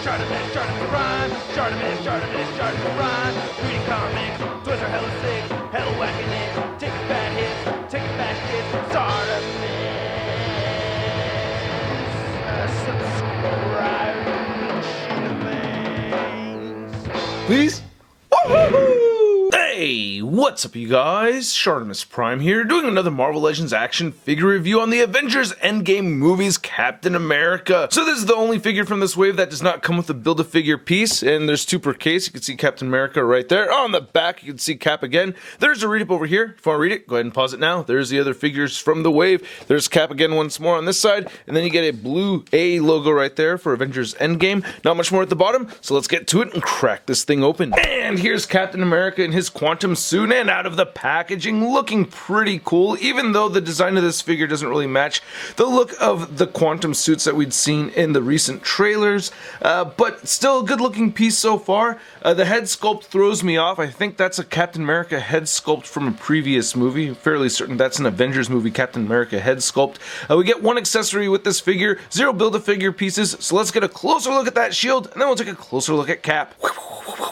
ShartimusPrime. Reading comics, toys are hella sick, hella whacking it, taking bad hits, taking back hits. Subscribe. Please? Woo-hoo-hoo! Hey, what's up you guys? ShartimusPrime here, doing another Marvel Legends action figure review on the Avengers Endgame movie's Captain America. So this is the only figure from this wave that does not come with a Build-A-Figure piece, and there's two per case. You can see Captain America right there. On the back, you can see Cap again. There's a read-up over here. If you want to read it, go ahead and pause it now. There's the other figures from the wave. There's Cap again once more on this side, and then you get a blue A logo right there for Avengers Endgame. Not much more at the bottom, so let's get to it and crack this thing open. And here's Captain America in his quantum suit, and out of the packaging, looking pretty cool, even though the design of this figure doesn't really match the look of the quantum suits that we'd seen in the recent trailers, but still a good looking piece so far. The head sculpt throws me off. I think that's a Captain America head sculpt from a previous movie. I'm fairly certain that's an Avengers movie Captain America head sculpt. We get one accessory with this figure, 0 Build-A-Figure pieces, so let's get a closer look at that shield, and then we'll take a closer look at Cap.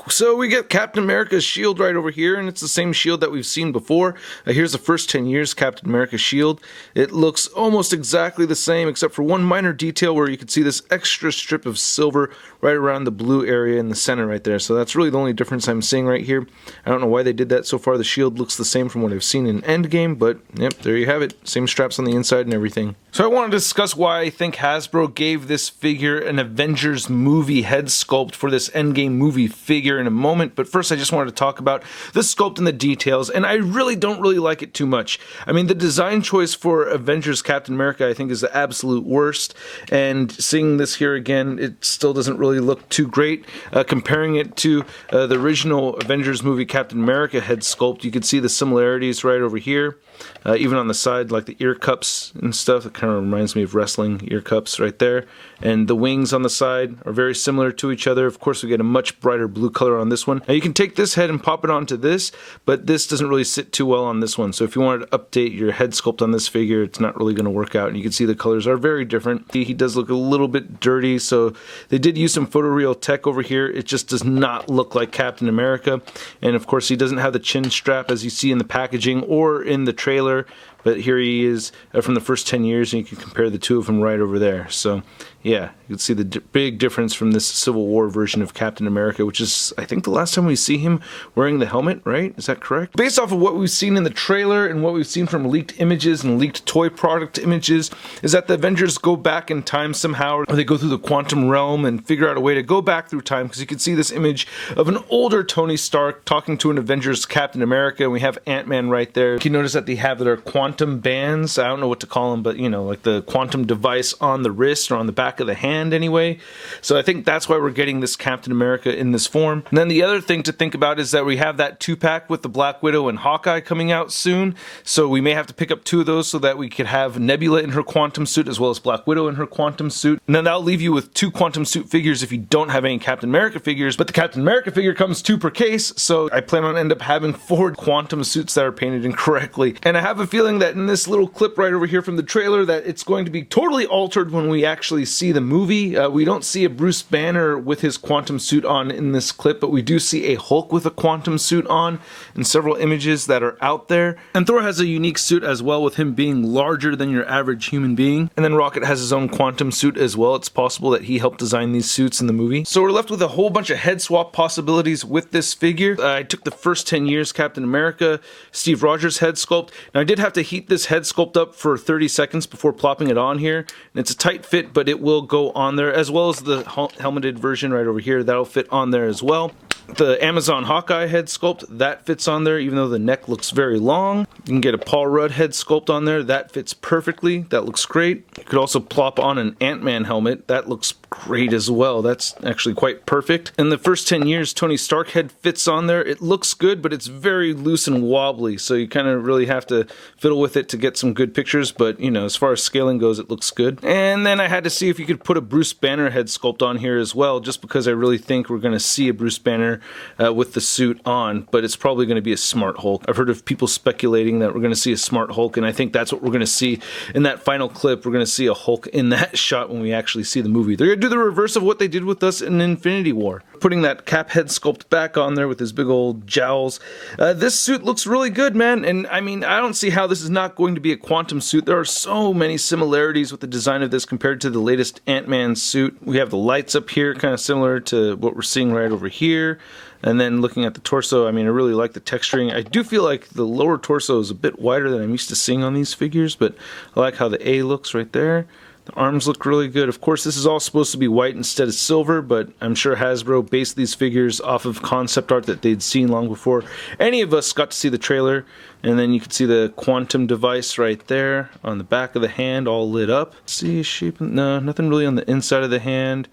So we get Captain America's shield right over here, and it's the same shield that we've seen before. Here's the first 10 years Captain America shield. It looks almost exactly the same, except for one minor detail where you can see this extra strip of silver right around the blue area in the center right there. So that's really the only difference I'm seeing right here. I don't know why they did that so far. The shield looks the same from what I've seen in Endgame, but yep, there you have it. Same straps on the inside and everything. So I want to discuss why I think Hasbro gave this figure an Avengers movie head sculpt for this Endgame movie figure in a moment, but first I just wanted to talk about the sculpt and the details, and I really don't like it too much. I mean, the design choice for Avengers Captain America I think is the absolute worst, and seeing this here again, it still doesn't really look too great. Comparing it to the original Avengers movie Captain America head sculpt, you can see the similarities right over here. Even on the side, like the ear cups and stuff, it kind of reminds me of wrestling ear cups right there. And the wings on the side are very similar to each other. Of course, we get a much brighter blue color on this one. Now you can take this head and pop it onto this, but this doesn't really sit too well on this one. So if you wanted to update your head sculpt on this figure, it's not really going to work out. And you can see the colors are very different. He does look a little bit dirty, so they did use some photoreal tech over here. It just does not look like Captain America. And of course, he doesn't have the chin strap as you see in the packaging or in the trailer, but here he is from the first 10 years, and you can compare the two of them right over there. So yeah, you can see the big difference from this Civil War version of Captain America, which is, I think, the last time we see him wearing the helmet, right? Is that correct? Based off of what we've seen in the trailer and what we've seen from leaked images and leaked toy product images, is that the Avengers go back in time somehow, or they go through the quantum realm and figure out a way to go back through time, because you can see this image of an older Tony Stark talking to an Avengers Captain America, and we have Ant-Man right there. You can notice that they have their quantum bands, I don't know what to call them, but you know, like the quantum device on the wrist or on the back of the hand anyway. So I think that's why we're getting this Captain America in this form. And then the other thing to think about is that we have that 2-pack with the Black Widow and Hawkeye coming out soon, so we may have to pick up 2 of those so that we could have Nebula in her quantum suit as well as Black Widow in her quantum suit. And then that'll leave you with 2 quantum suit figures if you don't have any Captain America figures, but the Captain America figure comes 2 per case, so I plan on end up having 4 quantum suits that are painted incorrectly. And I have a feeling that in this little clip right over here from the trailer that it's going to be totally altered when we actually see the movie. We don't see a Bruce Banner with his quantum suit on in this clip, but we do see a Hulk with a quantum suit on in several images that are out there. And Thor has a unique suit as well, with him being larger than your average human being. And then Rocket has his own quantum suit as well. It's possible that he helped design these suits in the movie. So we're left with a whole bunch of head swap possibilities with this figure. I took the first 10 years Captain America Steve Rogers head sculpt. Now I did have to heat this head sculpt up for 30 seconds before plopping it on here. And it's a tight fit, but it will go on there, as well as the helmeted version right over here. That'll fit on there as well. The Amazon Hawkeye head sculpt, that fits on there, even though the neck looks very long. You can get a Paul Rudd head sculpt on there. That fits perfectly. That looks great. You could also plop on an Ant-Man helmet. That looks great as well. That's actually quite perfect. In the first 10 years, Tony Stark head fits on there. It looks good, but it's very loose and wobbly, so you kind of really have to fiddle with it to get some good pictures, but you know, as far as scaling goes, it looks good. And then I had to see if you could put a Bruce Banner head sculpt on here as well, just because I really think we're going to see a Bruce Banner with the suit on, but it's probably going to be a Smart Hulk. I've heard of people speculating that we're going to see a Smart Hulk, and I think that's what we're going to see in that final clip. We're going to see a Hulk in that shot when we actually see the movie. They're going to do the reverse of what they did with us in Infinity War. Putting that Cap head sculpt back on there with his big old jowls. This suit looks really good, man, and I mean, I don't see how this is not going to be a quantum suit. There are so many similarities with the design of this compared to the latest Ant-Man suit. We have the lights up here, kind of similar to what we're seeing right over here. And then looking at the torso, I mean, I really like the texturing. I do feel like the lower torso is a bit wider than I'm used to seeing on these figures, but I like how the A looks right there. The arms look really good. Of course, this is all supposed to be white instead of silver, but I'm sure Hasbro based these figures off of concept art that they'd seen long before any of us got to see the trailer. And then you can see the quantum device right there on the back of the hand, all lit up. See shape? No, nothing really on the inside of the hand,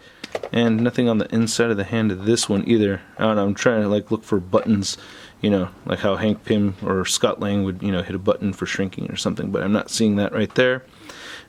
and nothing on the inside of the hand of this one either. I don't know. I'm trying to like look for buttons, you know, like how Hank Pym or Scott Lang would, you know, hit a button for shrinking or something, but I'm not seeing that right there.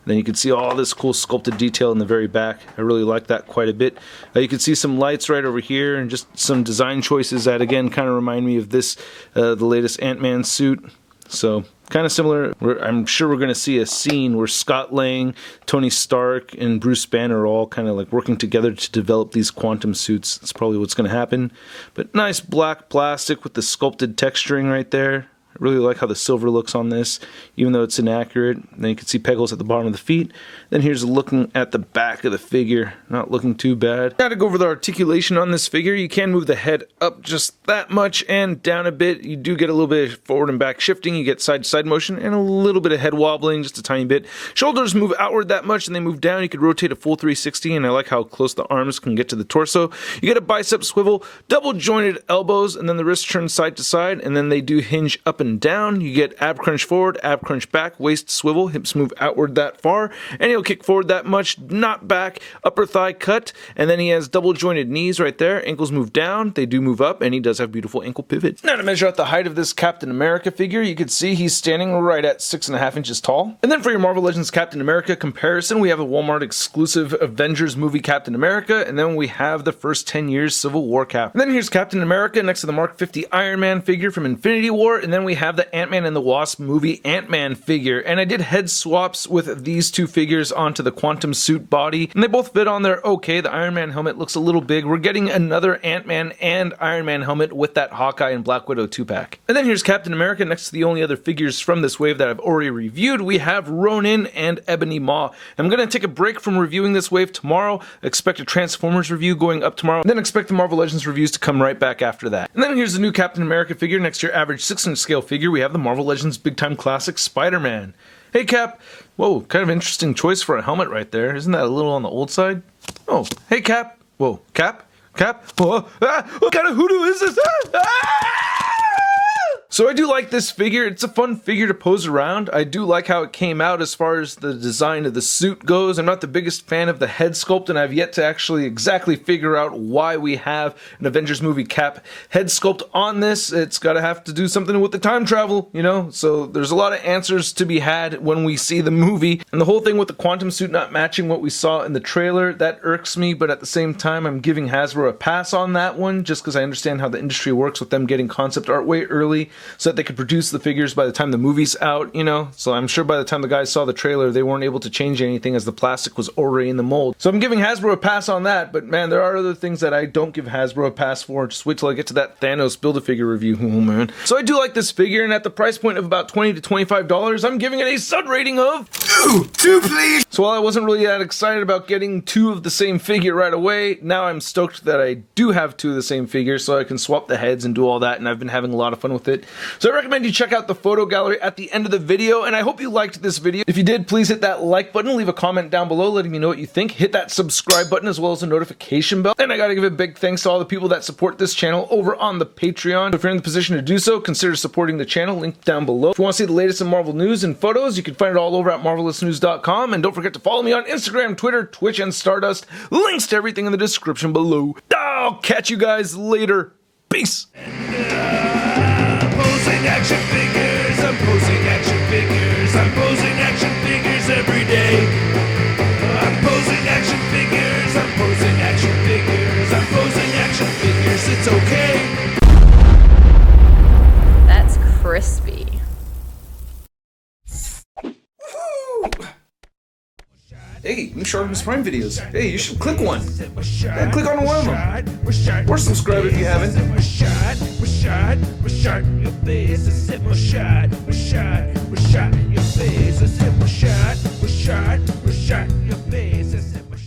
Then you can see all this cool sculpted detail in the very back. I really like that quite a bit. You can see some lights right over here and just some design choices that again kind of remind me of this, the latest Ant-Man suit. So kind of similar. I'm sure we're going to see a scene where Scott Lang, Tony Stark, and Bruce Banner are all kind of like working together to develop these quantum suits. That's probably what's going to happen. But nice black plastic with the sculpted texturing right there. I really like how the silver looks on this, even though it's inaccurate. Then you can see pegals at the bottom of the feet. Then here's looking at the back of the figure. Not looking too bad. Gotta go over the articulation on this figure. You can move the head up just that much and down a bit. You do get a little bit of forward and back shifting. You get side to side motion and a little bit of head wobbling, just a tiny bit. Shoulders move outward that much and they move down. You could rotate a full 360, and I like how close the arms can get to the torso. You get a bicep swivel, double jointed elbows, and then the wrists turn side to side, and then they do hinge up and down. You get ab crunch forward, ab crunch back, waist swivel, hips move outward that far, and he'll kick forward that much, not back, upper thigh cut, and then he has double jointed knees right there. Ankles move down, they do move up, and he does have beautiful ankle pivots. Now to measure out the height of this Captain America figure, you can see he's standing right at 6.5 inches tall. And then for your Marvel Legends Captain America comparison, we have a Walmart exclusive Avengers movie Captain America, and then we have the first 10 years Civil War Cap. And then here's Captain America next to the Mark 50 Iron Man figure from Infinity War, and then we have the Ant-Man and the Wasp movie Ant-Man figure. And I did head swaps with these two figures onto the quantum suit body, and they both fit on there okay. The Iron Man helmet looks a little big. We're getting another Ant-Man and Iron Man helmet with that Hawkeye and Black Widow 2-pack. And then here's Captain America next to the only other figures from this wave that I've already reviewed. We have Ronin and Ebony Maw. I'm going to take a break from reviewing this wave tomorrow. Expect a Transformers review going up tomorrow, and then expect the Marvel Legends reviews to come right back after that. And then here's the new Captain America figure next to your average 6-inch scale figure. We have the Marvel Legends Big Time Classic Spider-Man. Hey Cap, whoa, kind of interesting choice for a helmet right there. Isn't that a little on the old side? Oh, hey Cap, whoa, Cap, whoa, what kind of hoodoo is this? So I do like this figure. It's a fun figure to pose around. I do like how it came out as far as the design of the suit goes. I'm not the biggest fan of the head sculpt, and I've yet to actually exactly figure out why we have an Avengers movie Cap head sculpt on this. It's got to have to do something with the time travel, you know? So there's a lot of answers to be had when we see the movie. And the whole thing with the quantum suit not matching what we saw in the trailer, that irks me, but at the same time, I'm giving Hasbro a pass on that one, just because I understand how the industry works with them getting concept art way early, so that they could produce the figures by the time the movie's out, you know? So I'm sure by the time the guys saw the trailer, they weren't able to change anything as the plastic was already in the mold. So I'm giving Hasbro a pass on that, but man, there are other things that I don't give Hasbro a pass for. Just wait till I get to that Thanos Build-A-Figure review, oh man. So I do like this figure, and at the price point of about $20 to $25, I'm giving it a stud rating of 2, please! So while I wasn't really that excited about getting 2 of the same figure right away, now I'm stoked that I do have 2 of the same figure, so I can swap the heads and do all that, and I've been having a lot of fun with it. So I recommend you check out the photo gallery at the end of the video, and I hope you liked this video. If you did, please hit that like button, leave a comment down below letting me know what you think, hit that subscribe button as well as the notification bell, and I gotta give a big thanks to all the people that support this channel over on the Patreon. If you're in the position to do so, consider supporting the channel, link down below. If you want to see the latest in Marvel news and photos, you can find it all over at marvelousnews.com, and don't forget to follow me on Instagram, Twitter, Twitch, and Stardust. Links to everything in the description below. I'll catch you guys later. Peace! Posing action figures, I'm posing action figures, I'm posing action figures every day. I'm posing action figures, I'm posing action figures, I'm posing action figures, it's okay. That's crispy. Hey, Shartimus Prime videos. Hey, you should click one. Yeah, click on one of them. Or subscribe if you haven't. Shot, your face, I said my shot,